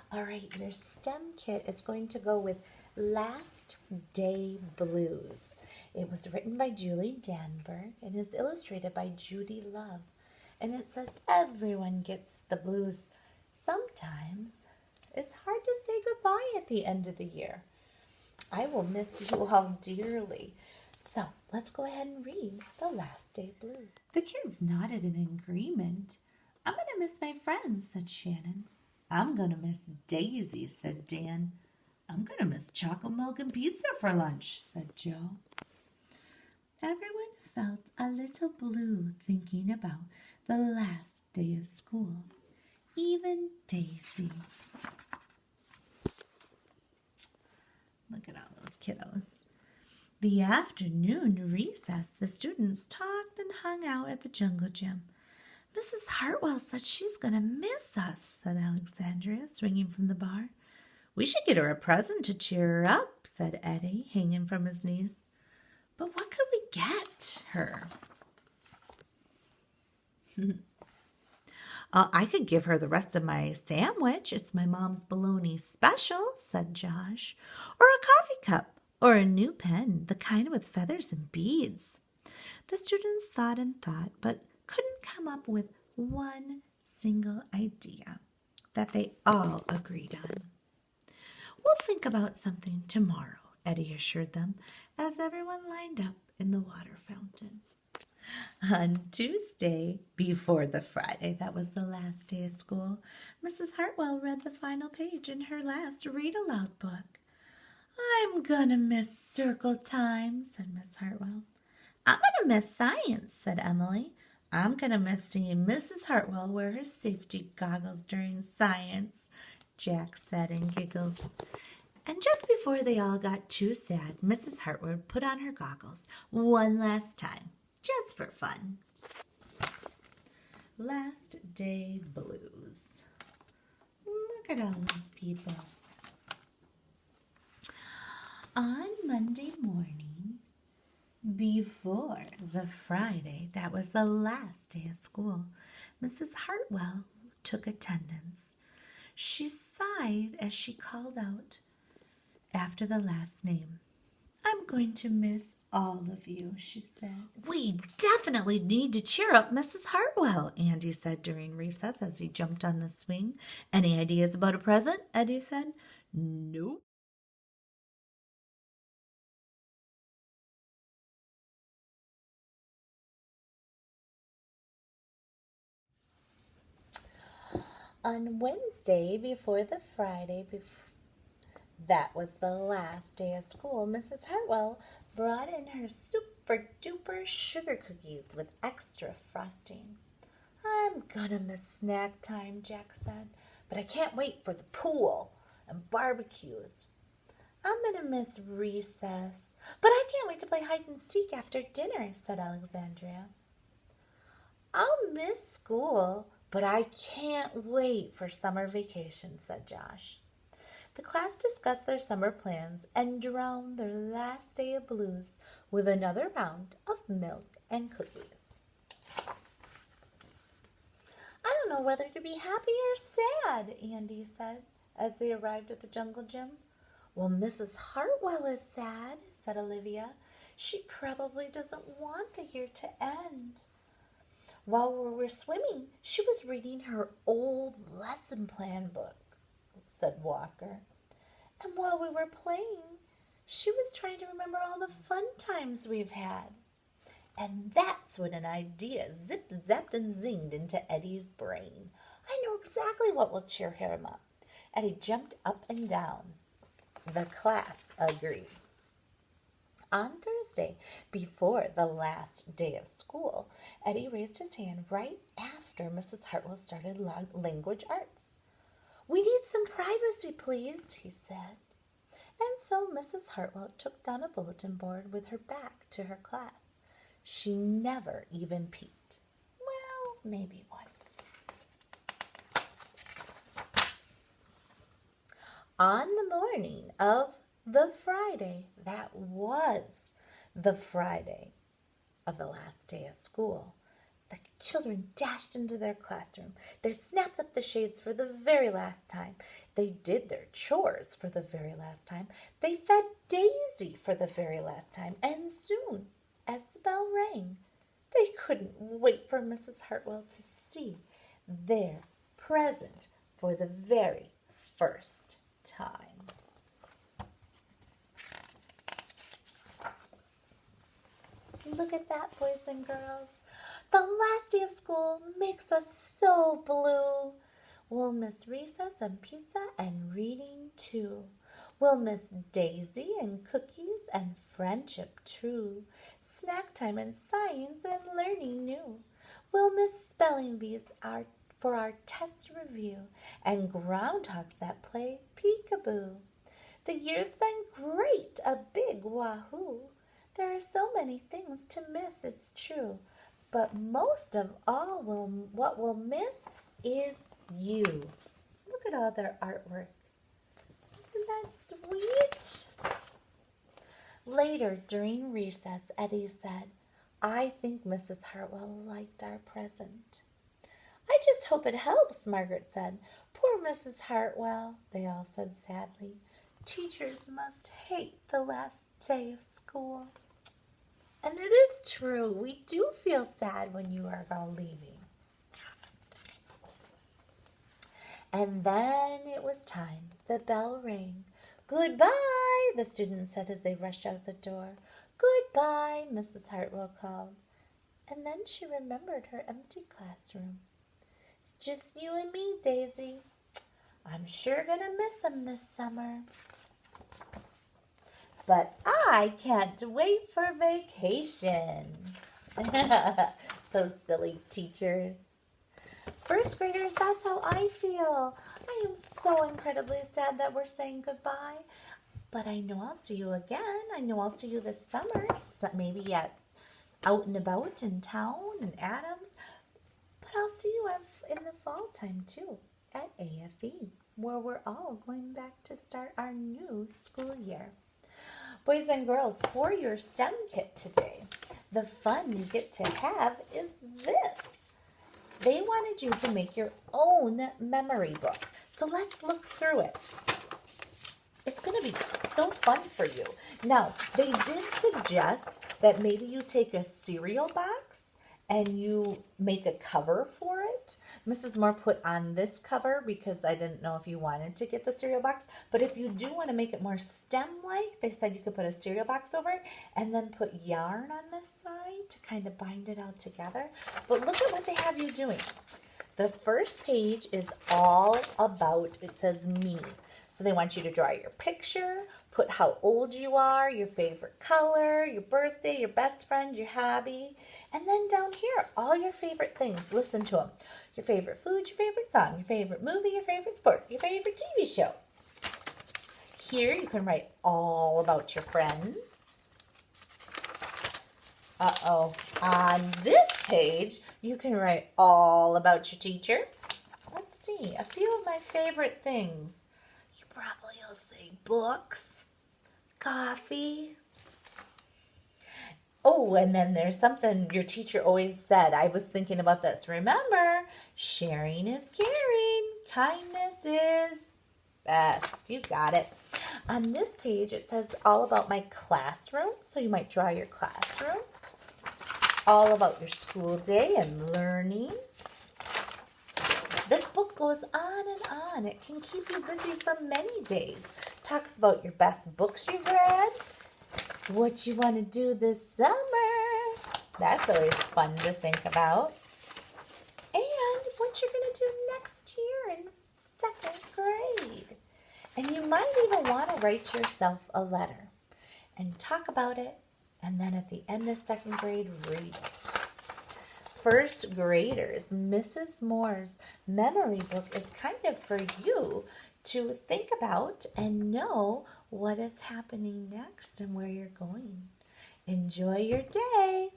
All right, your STEM kit is going to go with Last Day Blues. It was written by Julie Danberg and is illustrated by Judy Love. And it says everyone gets the blues sometimes. It's hard to say goodbye at the end of the year. I will miss you all dearly. So let's go ahead and read the Last Day Blues. The kids nodded in agreement. I'm going to miss my friends, said Shannon. I'm going to miss Daisy, said Dan. I'm going to miss chocolate milk and pizza for lunch, said Joe. Everyone felt a little blue thinking about the last day of school. Even Daisy. Look at all those kiddos. The afternoon recess, the students talked and hung out at the jungle gym. Mrs. Hartwell said she's going to miss us, said Alexandria, swinging from the bar. We should get her a present to cheer her up, said Eddie, hanging from his knees. But what could we get her? I could give her the rest of my sandwich. It's my mom's bologna special, said Josh. Or a coffee cup, or a new pen, the kind with feathers and beads. The students thought and thought, but couldn't come up with one single idea that they all agreed on. We'll think about something tomorrow, Eddie assured them, as everyone lined up in the water fountain. On Tuesday, before the Friday that was the last day of school, Mrs. Hartwell read the final page in her last Read Aloud book. I'm gonna miss circle time, said Miss Hartwell. I'm gonna miss science, said Emily. I'm gonna miss seeing Mrs. Hartwell wear her safety goggles during science, Jack said and giggled. And just before they all got too sad, Mrs. Hartwell put on her goggles one last time, just for fun. Last Day Blues. Look at all those people. On Monday morning, before the Friday that was the last day of school, Mrs. Hartwell took attendance. She sighed as she called out after the last name. I'm going to miss all of you, she said. We definitely need to cheer up Mrs. Hartwell, Andy said during recess as he jumped on the swing. Any ideas about a present? Eddie said. Nope. On Wednesday, before the Friday, that was the last day of school, Mrs. Hartwell brought in her super duper sugar cookies with extra frosting. I'm gonna miss snack time, Jack said, but I can't wait for the pool and barbecues. I'm gonna miss recess, but I can't wait to play hide and seek after dinner, said Alexandria. I'll miss school, but I can't wait for summer vacation, said Josh. The class discussed their summer plans and drowned their last day of blues with another round of milk and cookies. I don't know whether to be happy or sad, Andy said as they arrived at the jungle gym. Well, Mrs. Hartwell is sad, said Olivia. She probably doesn't want the year to end. While we were swimming, she was reading her old lesson plan book, said Walker. And while we were playing, she was trying to remember all the fun times we've had. And that's when an idea zip-zapped and zinged into Eddie's brain. I know exactly what will cheer him up. Eddie jumped up and down. The class agreed. On Thursday, before the last day of school, Eddie raised his hand right after Mrs. Hartwell started language arts. We need some privacy, please, he said. And so Mrs. Hartwell took down a bulletin board with her back to her class. She never even peeked. Well, maybe once. On the morning of the Friday, that was the Friday of the last day of school, the children dashed into their classroom. They snapped up the shades for the very last time. They did their chores for the very last time. They fed Daisy for the very last time. And soon, as the bell rang, they couldn't wait for Mrs. Hartwell to see their present for the very first time. Look at that, boys and girls. The last day of school makes us so blue. We'll miss recess and pizza and reading too. We'll miss Daisy and cookies and friendship true. Snack time and science and learning new. We'll miss spelling bees for our test review and groundhogs that play peekaboo. The year's been great, a big wahoo. There are so many things to miss, it's true. But most of all, what we'll miss is you. Look at all their artwork. Isn't that sweet? Later, during recess, Eddie said, I think Mrs. Hartwell liked our present. I just hope it helps, Margaret said. Poor Mrs. Hartwell, they all said sadly. Teachers must hate the last day of school. And it is true. We do feel sad when you are all leaving. And then it was time. The bell rang. Goodbye, the students said as they rushed out the door. Goodbye, Mrs. Hartwell called. And then she remembered her empty classroom. It's just you and me, Daisy. I'm sure gonna miss them this summer. But I can't wait for vacation. Those silly teachers. First graders, that's how I feel. I am so incredibly sad that we're saying goodbye. But I know I'll see you again. I know I'll see you this summer. Maybe out and about in town and Adams. But I'll see you in the fall time too at AFE, where we're all going back to start our new school year. Boys and girls, for your STEM kit today, the fun you get to have is this. They wanted you to make your own memory book. So let's look through it. It's going to be so fun for you. Now, they did suggest that maybe you take a cereal box and you make a cover for it. Mrs. Moore put on this cover because I didn't know if you wanted to get the cereal box. But if you do want to make it more STEM-like, they said you could put a cereal box over it and then put yarn on this side to kind of bind it all together. But look at what they have you doing. The first page is all about, it says me. So they want you to draw your picture, put how old you are, your favorite color, your birthday, your best friend, your hobby. And then down here, all your favorite things. Listen to them. Your favorite food, your favorite song, your favorite movie, your favorite sport, your favorite TV show. Here you can write all about your friends. On this page, you can write all about your teacher. Let's see, a few of my favorite things. You probably will say books, coffee. Oh, and then there's something your teacher always said. I was thinking about this. Remember, sharing is caring. Kindness is best. You got it. On this page, it says all about my classroom. So you might draw your classroom. All about your school day and learning. This book goes on and on. It can keep you busy for many days. Talks about your best books you've read. What you want to do this summer. That's always fun to think about. And what you're going to do next year in 2nd grade. And you might even want to write yourself a letter and talk about it. And then at the end of 2nd grade, read it. First graders, Mrs. Moore's memory book is kind of for you to think about and know what is happening next and where you're going. Enjoy your day.